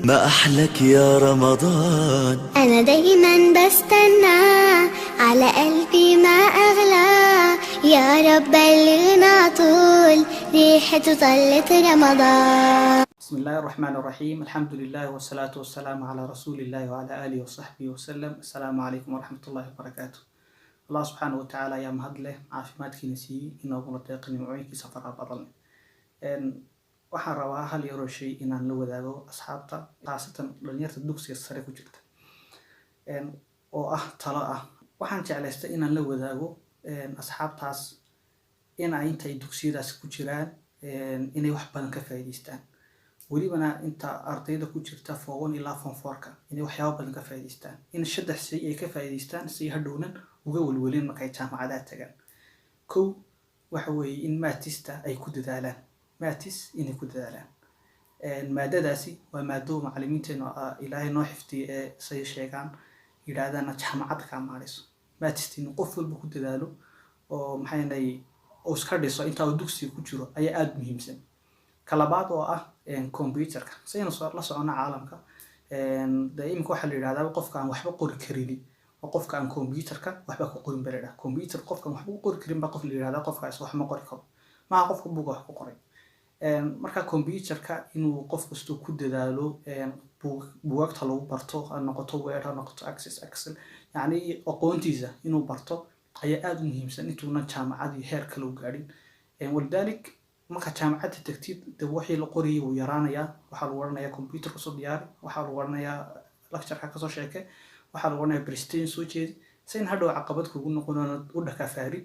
ما أحلك يا رمضان، أنا دايما بستنى، على قلبي ما أغلى، يا رب بلغنا طول ريحته طلت رمضان. بسم الله الرحمن الرحيم. الحمد لله والصلاة والسلام على رسول الله وعلى آله وصحبه وسلم. السلام عليكم ورحمة الله وبركاته. الله سبحانه وتعالى يا مهد له عافمادك نسي إنه نطيق نمعيك سفر بطل. waxaan rabaa hal yaro shay inaan la wadaago asxaabta qaasatan dhalinyarta dugsiga sare ku jirta oo ah talo ah. waxaan jeclaystay inaan la wadaago asxaabtaas in ay intay dugsiyadaas ku jiraan inay wax badan ka faa'iideystaan, welibana inta ardayda ku jirta form 1 ilaa form 4 inay waxyaabo badan ka faa'iideystaan, in saddex shay ay ka faa'iideystaan si hadhownan uga walwalin markay jaamacadaha tagaan. kow waxa weeye in maatista ay ku dadaalaan, maatis inay ku dadaalaan. maadadaasi waa maado macallimiinteena ilaahay noo xifdiyay ee say sheegaan yiraahdaan jaamacad ka maarayso. maatistiin qof walba ku dadaalo oo maxay oo iska dhiso inta uu dugsiga ku jiro ayaa aad muhiimsan. kalabaad oo ah computerka sayna la socona caalamka daaimka waxa la yiraahdaa qofka aan waxba qori karin oo qofka aan computerka waxba ku qorin bareeda. computer qofka waxba ku qori karin ba qof la yiraahdaa qofkaas wax ma qori karo, ma qofka buug wax ku qoray. marka computerka inuu qof kasto ku dadaalo buugagta lagu barto ha noqoto Word ha noqoto Access Excel, yani aqoontiisa inuu barto ayaa aad muhiimsan intuuna jaamacad iyo heer kale u gaarin. walidalik marka jaamacad tagtid wixii la qoriyay wuu yaraanayaa. waxaa lagu waranayaa computer ku soo diyaari, waxaa lagu waranayaa lecture ka soo sheekay, waxaa lagu waranayaa presentation soo jeedi sayn hadhow caqabad kugu noqonayna u dhakafaari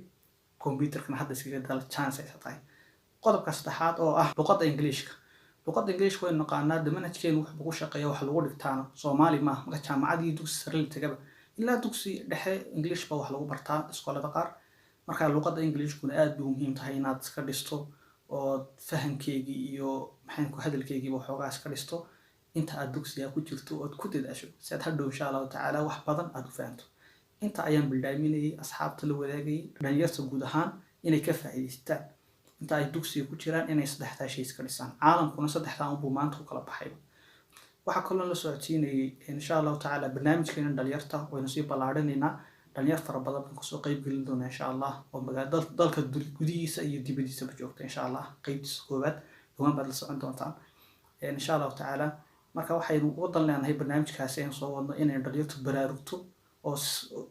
computerkan hadda iskaga dal chance ay tahay. qodobka saddexaad oo ah luqadda Ingiriiska. luqadda Ingiriiska way naqaanaa manhajkeenu wax lagu shaqeeyo wax lagu dhigtaana Soomaali ma aha. marka jaamacadii dugsi sare la tagaba ilaa dugsi dhexe English ba wax lagu bartaa iskoolada qaar. marka luqadda Ingiriiskuna aad bay muhiim tahay inaad iska dhisto oo fahamkeegi iyo maxaan ku hadalkeegi waxoogaa iska dhisto inta aad dugsiga ku jirto oo ku dadaasho si aad hadhow insha Allah taala wax badan aad u fahanto. inta ayaan bildaaminayay asxaabta la wadaagay dhalinyarta guud ahaan inay ka faa'iideystaan inta ay dugsiga ku jiraan inay saddexda shay iska dhisaan. caalamkuna saddexdan uu maanta u kala baxay. waxa kale la socodsiinayay insha Allah taala barnaamijkeena dhalinyarta waynu sii ballaarinayna. dhalinyar fara badan ku soo qayb gelin doona insha Allah oo magaalada dalka gudihiisa iyo dibadiisa ba joogta insha Allah. qaybtiisa koobaad dhawaan baad la socon doontaan insha Allah taala. marka waxaynu wadan leenahay barnaamijkaasi in soo wadno inay dhalinyartu baraarugto oo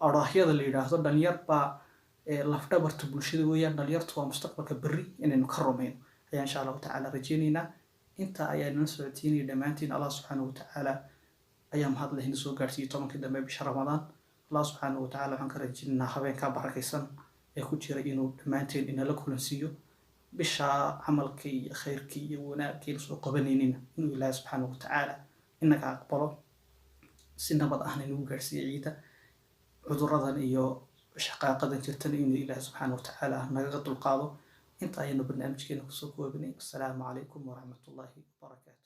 araahyada la yiraahdo dhalinyar ba lafdhabarta bulshada weeyaan. dhalinyartu waa mustaqbalka berri inaynu ka rumayno ayaa insha Allah taala rajaynaynaa. inta ayaan socodsiinay dhamaantiin. Allah subhanahu wa ta'ala ayaa mahad leh in soo gaarsiiyo 10 dambe bisha Ramadaan. Allah subhanahu wa ta'ala waxaan ka rajaynaynaa habeenka barakaysan ee ku jira inuu dhamaanteen inala kulansiiyo bisha camalkii iyo khayrkii iyo wanaagii soo qabanayna inuu Ilaahay subhanahu wa ta'ala inaga aqbalo si nabad ahna inuu gaarsiiyo ciida cuduradan iyo shaqaaqadan jirtan inuu Ilaahay subhanahu wa ta'ala naga dulqaado. inta ayaynu barnaamijkeena ku soo koobnay. Assalaamu calaykum wa rahmatullahi wa barakaatuh.